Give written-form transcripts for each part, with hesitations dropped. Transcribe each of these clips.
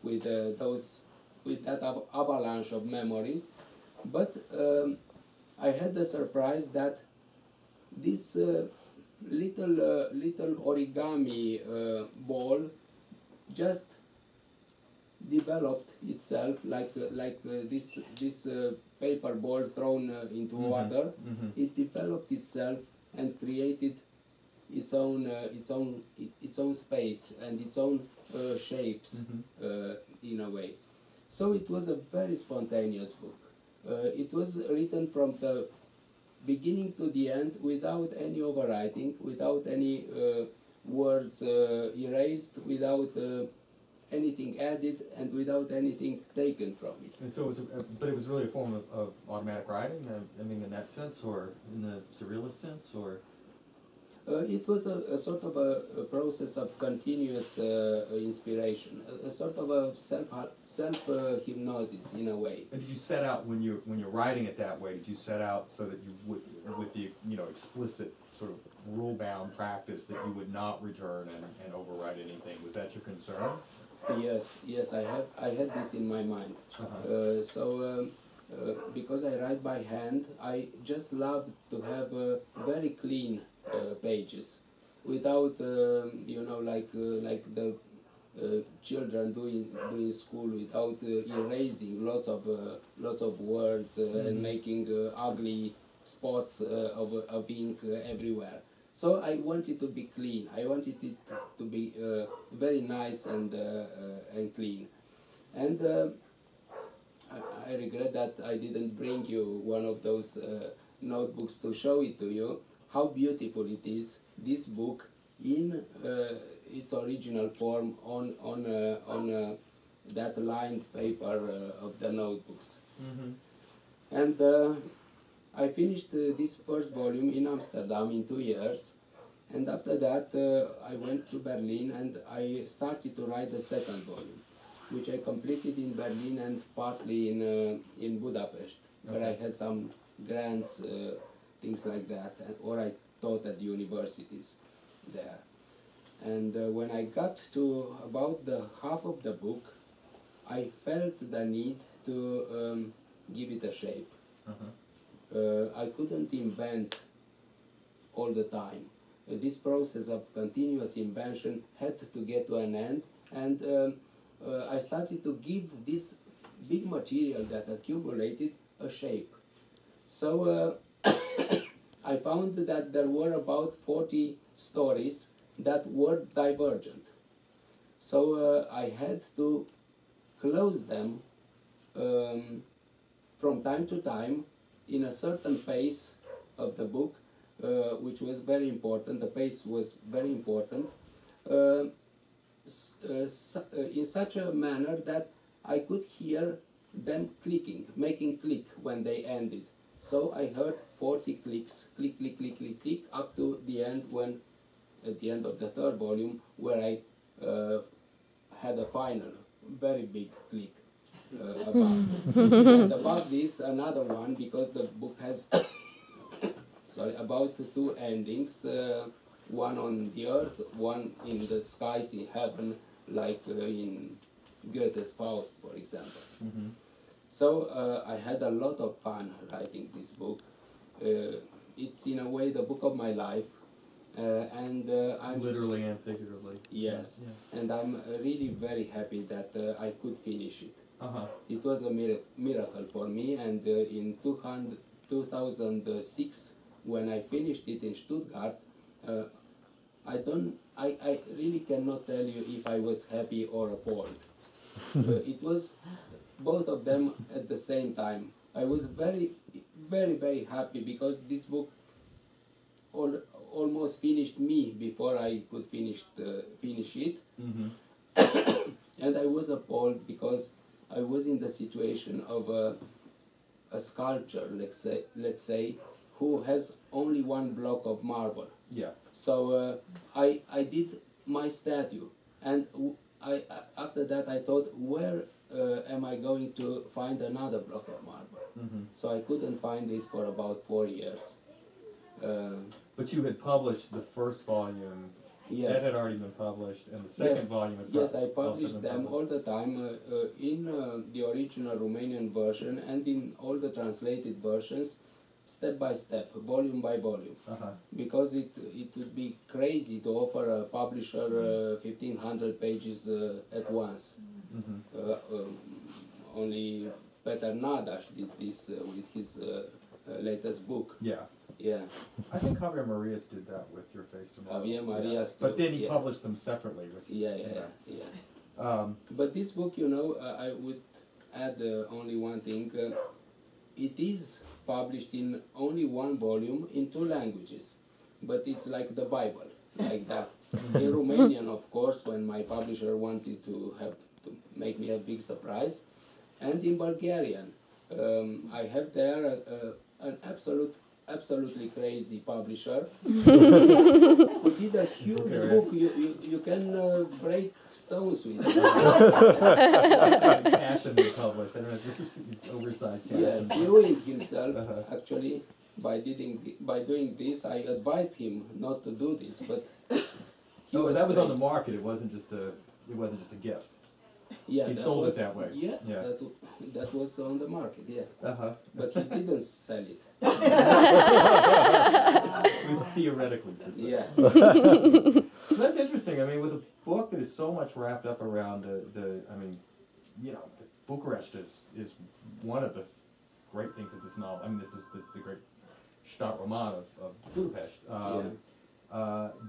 with that avalanche of memories. But I had the surprise that this little origami ball just developed itself like this paper ball thrown into water. It developed itself and created its own space and its own shapes in a way. So it was a very spontaneous book. It was written from the beginning to the end without any overwriting, without any words erased, without anything added, and without anything taken from it. And so, but it was really a form of automatic writing. I mean, in that sense, or in the surrealist sense, or it was a sort of a process of continuous inspiration, a sort of a self hypnosis in a way. and did you set out when you're writing it that way? Did you set out so that you would, with the explicit sort of rule-bound practice, that you would not return and overwrite anything? Was that your concern? Yes, I had this in my mind. Because I write by hand, I just love to have very clean pages, without like the children doing school, without erasing lots of words and making ugly spots of ink everywhere. So I want it to be clean. I wanted it to be very nice and clean. And I regret that I didn't bring you one of those notebooks to show it to you, how beautiful it is, this book in its original form on that lined paper of the notebooks. And I finished this first volume in Amsterdam in 2 years, and after that I went to Berlin and I started to write the second volume, which I completed in Berlin and partly in Budapest, where I had some grants, things like that, or I taught at universities there. And when I got to about the half of the book, I felt the need to give it a shape. I couldn't invent all the time. This process of continuous invention had to get to an end, and I started to give this big material that accumulated a shape. So I found that there were about 40 stories that were divergent. So I had to close them from time to time in a certain pace of the book, which was very important. The pace was very important, in such a manner that I could hear them clicking, making click when they ended. So I heard 40 clicks, click, click, click, click, click, up to the end, when at the end of the third volume, where I had a final, very big click above. And above this, another one, because the book has about 2 endings, one on the earth, one in the skies in heaven, like in Goethe's Faust, for example. So I had a lot of fun writing this book. It's in a way the book of my life, and I'm Literally and figuratively. Yes, Yeah. and I'm really very happy that I could finish it. Uh-huh. It was a miracle for me, and in 2006, when I finished it in Stuttgart, I really cannot tell you if I was happy or appalled. It was both of them at the same time. I was very, very, very happy because this book almost finished me before I could finish it. And I was appalled because I was in the situation of a sculptor, let's say, who has only one block of marble. Yeah. So I did my statue, and after that I thought, where am I going to find another block of marble? So I couldn't find it for about 4 years. But you had published the first volume Yes. That had already been published, and the second Yes. volume had Yes, I also publish been them all published. the time in the original Romanian version and in all the translated versions, step by step, volume by volume. Uh-huh. Because it would be crazy to offer a publisher 1,500 pages at once. Mm-hmm. Only Peter Nadash did this with his latest book. Yeah. Yeah, I think Javier Marias did that with Your Face Tomorrow. Javier Marias But too, then he yeah. published them separately, which is, yeah. But this book, I would add only one thing. It is published in only one volume in 2 languages, but it's like the Bible, like that. In Romanian, of course, when my publisher wanted to make me a big surprise, and in Bulgarian. I have there an absolutely crazy publisher who did a huge book. You can break stones with it. Cash and published. I don't know if this is oversized cash. Yeah, he ruined himself actually by doing this. I advised him not to do this, but That was on the crazy. market. It wasn't just a gift. Yeah, He that sold was, it that way. Yes, Yeah. that was on the market. Yeah, Uh-huh. but he didn't sell it. It was theoretically to say. Yeah. So that's interesting. I mean, with a book that is so much wrapped up around Bucharest is one of the great things that this novel. I mean, this is the great Stadtroman of Budapest.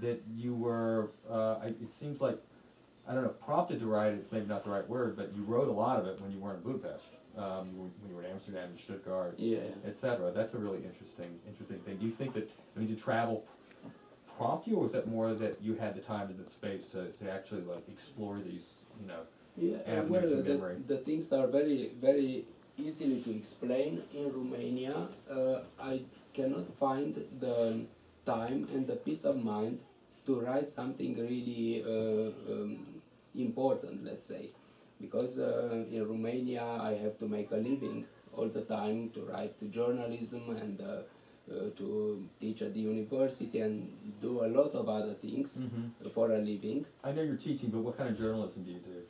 That you were. It seems like. I don't know, prompted to write, it's maybe not the right word, but you wrote a lot of it when you weren't in Budapest, when you were in Amsterdam and Stuttgart, Yeah. etc. That's a really interesting thing. Do you think that, did travel prompt you, or was that more that you had the time and the space to actually like explore these, Yeah, avenues of memory? the things are very, very easily to explain in Romania. I cannot find the time and the peace of mind to write something really important, let's say. Because in Romania I have to make a living all the time to write journalism and to teach at the university and do a lot of other things for a living. I know you're teaching, but what kind of journalism do you do?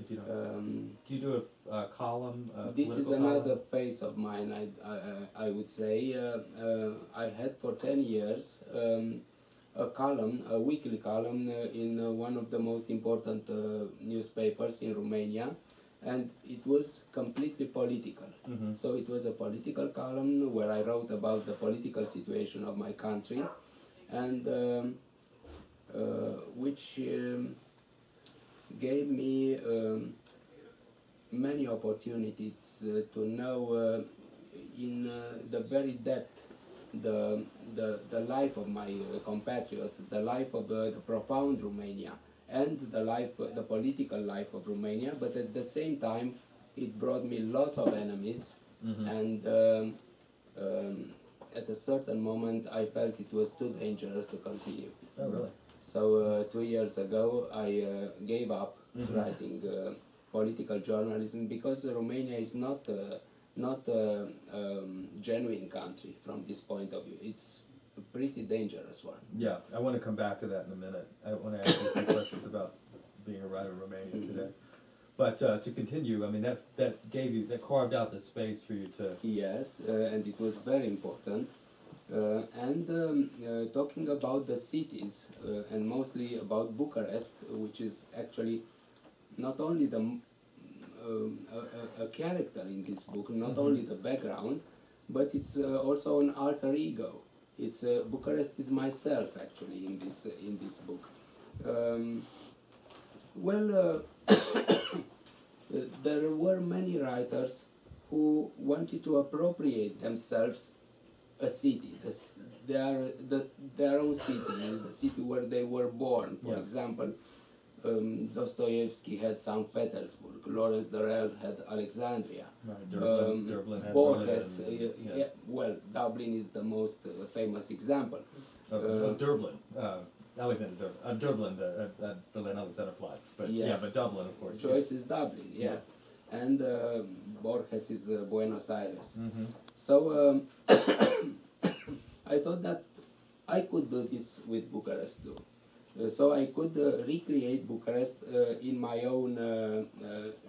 If you don't, do you do a column? This is political another column? phase of mine, I would say. I had for 10 years a weekly column in one of the most important newspapers in Romania, and it was completely political. So it was a political column where I wrote about the political situation of my country, and which gave me many opportunities to know in the very depth the life of my compatriots, the life of the profound Romania, and the political life of Romania. But at the same time, it brought me lots of enemies, and at a certain moment, I felt it was too dangerous to continue. Oh, really? So 2 years ago, I gave up writing political journalism because Romania is not a genuine country from this point of view. It's a pretty dangerous one. Yeah, I want to come back to that in a minute. I want to ask you a few questions about being a writer in Romania today. But to continue, I mean, that carved out the space for you to... Yes, and it was very important. Talking about the cities, and mostly about Bucharest, which is actually not only a character in this book, not only the background, but it's also an alter ego. It's Bucharest is myself actually in this book. There were many writers who wanted to appropriate themselves a city, their own city, the city where they were born. For example, Dostoevsky had St. Petersburg, Lawrence Durrell had Alexandria, Dublin had Borges, Berlin, Dublin is the most famous example. Dublin, Alexander Dublin, Berlin Alexanderplatz, but but Dublin, of course. Joyce is Dublin, and Borges is Buenos Aires. So I thought that I could do this with Bucharest too. So I could recreate Bucharest in my own